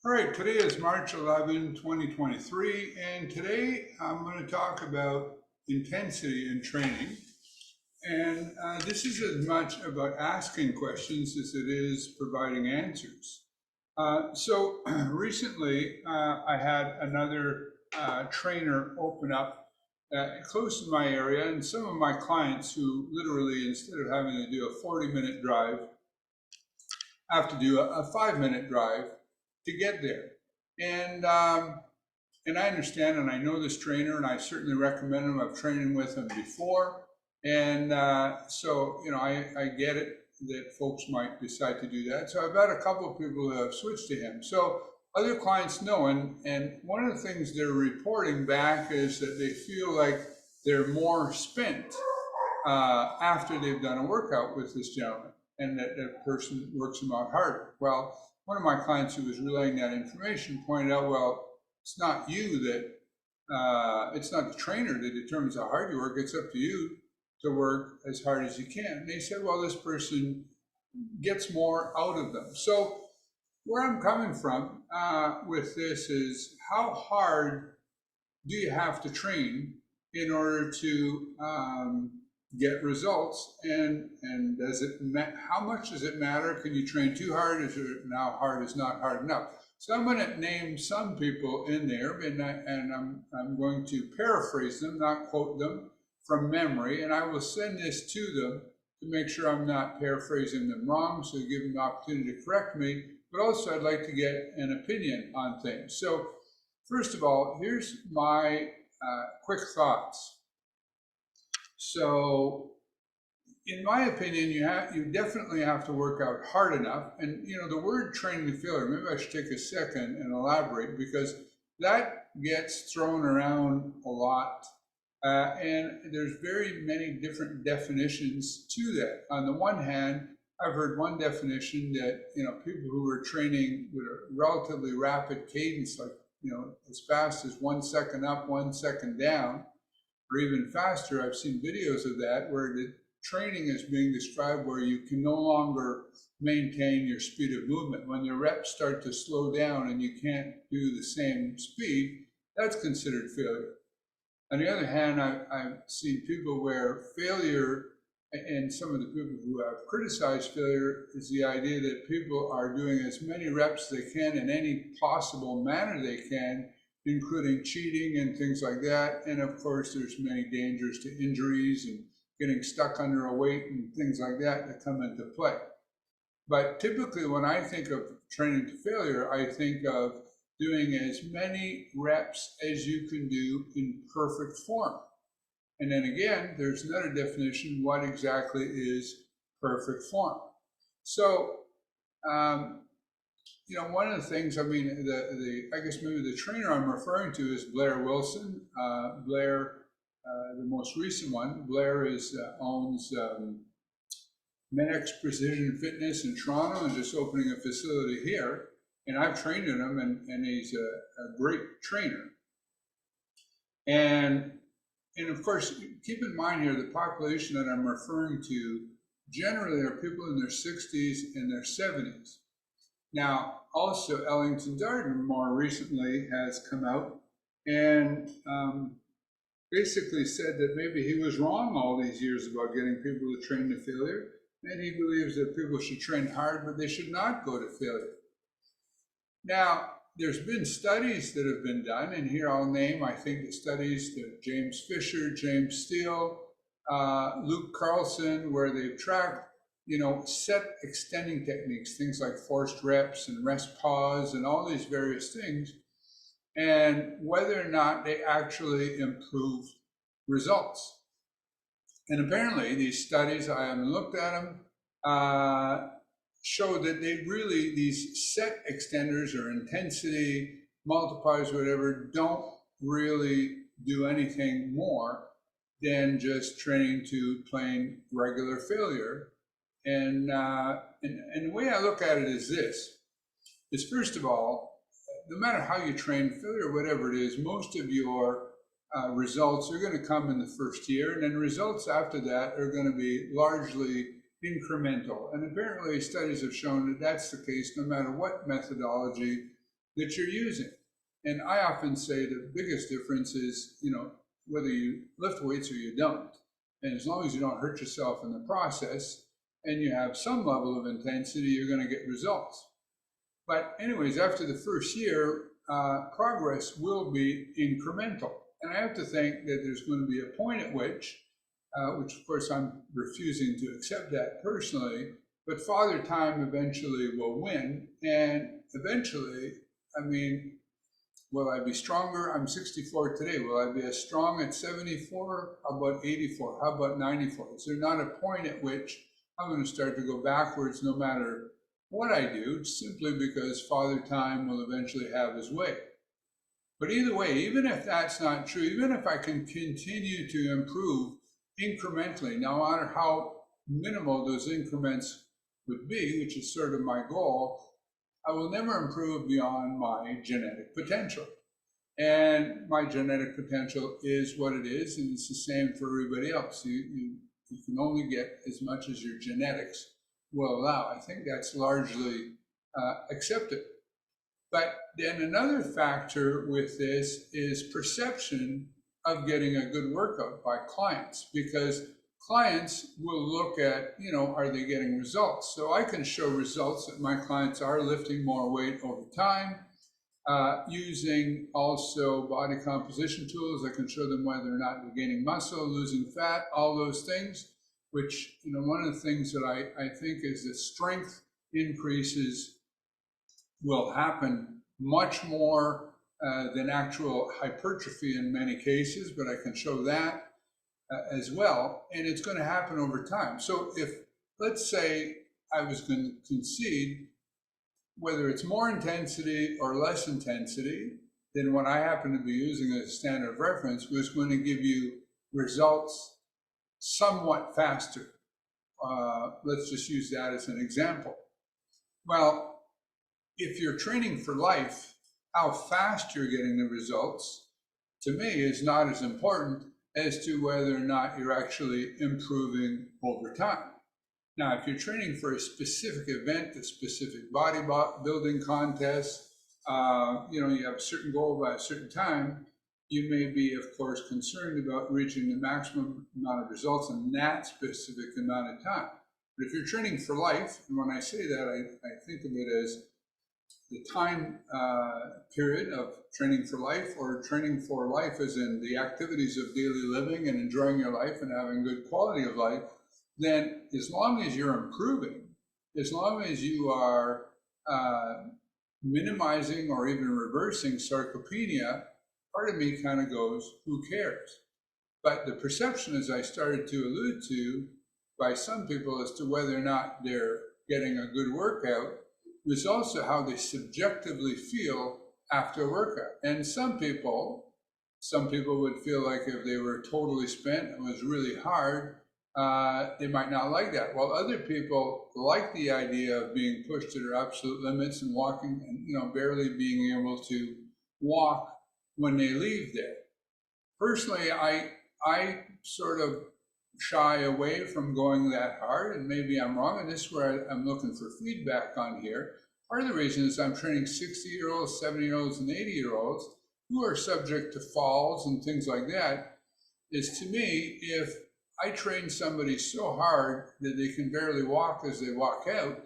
All right, today is March 11, 2023, and today I'm going to talk about intensity in training. And this is as much about asking questions as it is providing answers. So recently, I had another trainer open up close to my area, and some of my clients who literally, instead of having to do a 40-minute drive, have to do a 5-minute drive to get there. And I understand, and I know this trainer, and I certainly recommend him. I've trained with him before, and so I get it that folks might decide to do that. So I've had a couple of people who have switched to him. So other clients know, and one of the things they're reporting back is that they feel like they're more spent after they've done a workout with this gentleman, and that person works them out harder. Well, one of my clients who was relaying that information pointed out, well, it's not you that, it's not the trainer that determines how hard you work. It's up to you to work as hard as you can. And they said, well, this person gets more out of them. So where I'm coming from with this is, how hard do you have to train in order to get results, and does it how much does it matter? Can you train too hard? Is it now hard is not hard enough? So I'm going to name some people in there, and I'm going to paraphrase them, not quote them from memory, and I will send this to them to make sure I'm not paraphrasing them wrong, so give them the opportunity to correct me. But also I'd like to get an opinion on things. So first of all, here's my quick thoughts. So, in my opinion, you definitely have to work out hard enough. And the word training to failure, maybe I should take a second and elaborate, because that gets thrown around a lot. And there's very many different definitions to that. On the one hand, I've heard one definition that people who are training with a relatively rapid cadence, like as fast as 1 second up, 1 second down, or even faster. I've seen videos of that where the training is being described where you can no longer maintain your speed of movement. When the reps start to slow down and you can't do the same speed, that's considered failure. On the other hand, I've seen people where failure, and some of the people who have criticized failure, is the idea that people are doing as many reps as they can in any possible manner they can, including cheating and things like that. And of course, there's many dangers to injuries and getting stuck under a weight and things like that come into play. But typically, when I think of training to failure, I think of doing as many reps as you can do in perfect form. And then again, there's another definition, what exactly is perfect form. So, one of the things, I mean, I guess maybe the trainer I'm referring to is Blair Wilson. Blair, the most recent one, Blair owns MedX Precision Fitness in Toronto and just opening a facility here. And I've trained in him, and he's a great trainer. And of course, keep in mind here, the population that I'm referring to generally are people in their 60s and their 70s. Now, also Ellington Darden more recently has come out and basically said that maybe he was wrong all these years about getting people to train to failure, and he believes that people should train hard, but they should not go to failure. Now, there's been studies that have been done, and here I'll name, I think, the studies that James Fisher, James Steele, Luke Carlson, where they've tracked set extending techniques, things like forced reps and rest pause and all these various things, and whether or not they actually improve results. And apparently these studies, I haven't looked at them, show that these set extenders or intensity multipliers, whatever, don't really do anything more than just training to plain regular failure. And the way I look at it is this, is first of all, no matter how you train, failure, whatever it is, most of your results are going to come in the first year, and then results after that are going to be largely incremental. And apparently studies have shown that that's the case no matter what methodology that you're using. And I often say the biggest difference is, whether you lift weights or you don't. And as long as you don't hurt yourself in the process and you have some level of intensity, you're going to get results. But anyways, after the first year, progress will be incremental. And I have to think that there's going to be a point at which of course I'm refusing to accept that personally, but Father Time eventually will win. And eventually, will I be stronger? I'm 64 today. Will I be as strong at 74? How about 84? How about 94? Is there not a point at which I'm going to start to go backwards no matter what I do, simply because Father Time will eventually have his way? But either way, even if that's not true, even if I can continue to improve incrementally, no matter how minimal those increments would be, which is sort of my goal, I will never improve beyond my genetic potential. And my genetic potential is what it is, and it's the same for everybody else. You can only get as much as your genetics will allow. I think that's largely accepted. But then another factor with this is perception of getting a good workout by clients, because clients will look at, are they getting results? So I can show results that my clients are lifting more weight over time, using also body composition tools. I can show them whether or not they're gaining muscle, losing fat, all those things, which, one of the things that I think is that strength increases will happen much more than actual hypertrophy in many cases, but I can show that as well, and it's going to happen over time. So if, let's say, I was going to concede whether it's more intensity or less intensity than what I happen to be using as a standard of reference was going to give you results somewhat faster. Let's just use that as an example. Well, if you're training for life, how fast you're getting the results, to me, is not as important as to whether or not you're actually improving over time. Now, if you're training for a specific event, a specific bodybuilding contest, you have a certain goal by a certain time, you may be, of course, concerned about reaching the maximum amount of results in that specific amount of time. But if you're training for life, and when I say that, I think of it as the time period of training for life, or training for life as in the activities of daily living and enjoying your life and having good quality of life, then as long as you're improving, as long as you are minimizing or even reversing sarcopenia, part of me kind of goes, who cares? But the perception, as I started to allude to, by some people as to whether or not they're getting a good workout is also how they subjectively feel after a workout. And some people would feel like if they were totally spent and it was really hard, they might not like that. While other people like the idea of being pushed to their absolute limits and walking and barely being able to walk when they leave there. Personally, I sort of shy away from going that hard, and maybe I'm wrong, and this is where I'm looking for feedback on here. Part of the reason is I'm training 60-year-olds, 70-year-olds, and 80-year-olds who are subject to falls and things like that, is, to me, if I train somebody so hard that they can barely walk as they walk out,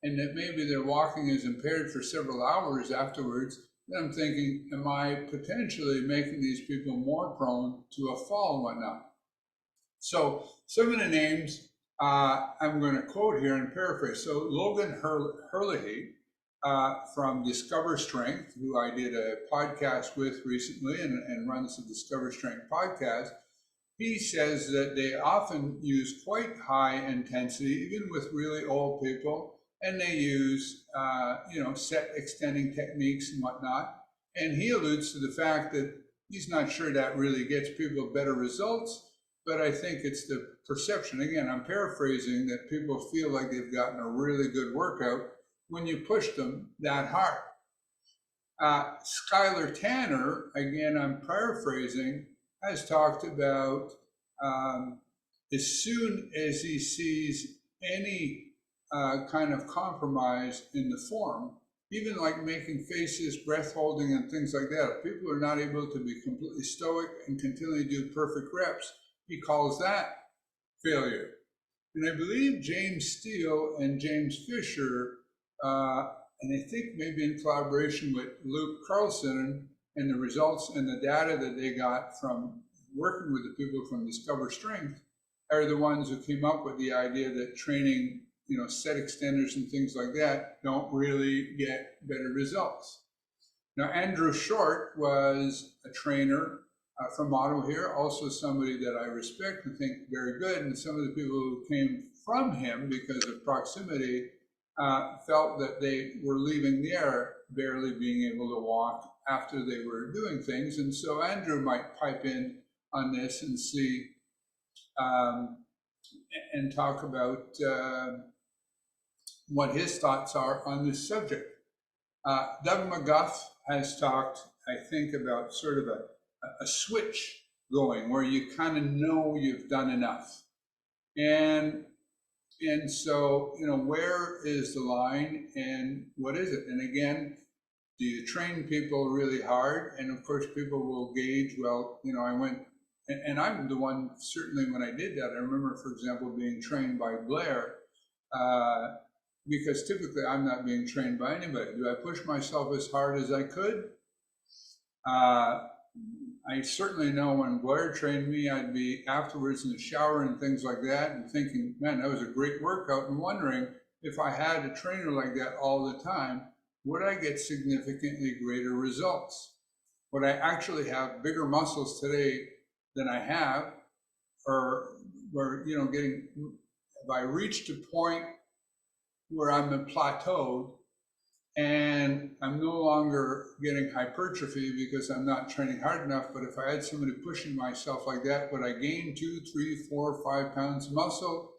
and that maybe their walking is impaired for several hours afterwards, then I'm thinking, am I potentially making these people more prone to a fall and whatnot? So some of the names I'm going to quote here and paraphrase. So Logan Herlihy from Discover Strength, who I did a podcast with recently and runs the Discover Strength podcast, he says that they often use quite high intensity, even with really old people, and they use set extending techniques and whatnot. And he alludes to the fact that he's not sure that really gets people better results, but I think it's the perception. Again, I'm paraphrasing, that people feel like they've gotten a really good workout when you push them that hard. Skylar Tanner, again, I'm paraphrasing, has talked about as soon as he sees any kind of compromise in the form, even like making faces, breath holding, and things like that. If people are not able to be completely stoic and continually do perfect reps, he calls that failure. And I believe James Steele and James Fisher, and I think maybe in collaboration with Luke Carlson and the results and the data that they got from working with the people from Discover Strength, are the ones who came up with the idea that training, set extenders and things like that don't really get better results. Now, Andrew Short was a trainer from Ottawa here, also somebody that I respect and think very good. And some of the people who came from him because of proximity felt that they were leaving there barely being able to walk after they were doing things. And so Andrew might pipe in on this and see and talk about what his thoughts are on this subject. Doug McGuff has talked, I think, about sort of a switch going where you kind of know you've done enough. And so, where is the line and what is it? And again, do you train people really hard? And of course, people will gauge, well, I went, and I'm the one, certainly when I did that, I remember, for example, being trained by Blair, because typically I'm not being trained by anybody. Do I push myself as hard as I could? I certainly know when Blair trained me, I'd be afterwards in the shower and things like that and thinking, man, that was a great workout, and wondering if I had a trainer like that all the time, would I get significantly greater results? Would I actually have bigger muscles today than I have? Or where, if I reached a point where I'm plateaued and I'm no longer getting hypertrophy because I'm not training hard enough, but if I had somebody pushing myself like that, would I gain 2, 3, 4, 5 pounds of muscle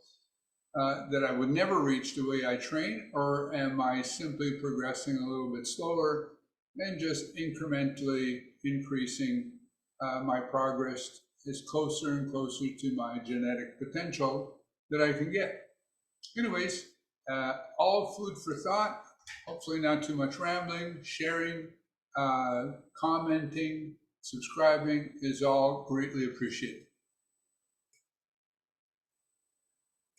that I would never reach the way I train? Or am I simply progressing a little bit slower and just incrementally increasing my progress is closer and closer to my genetic potential that I can get? Anyways, all food for thought. Hopefully not too much rambling. Sharing, commenting, subscribing is all greatly appreciated.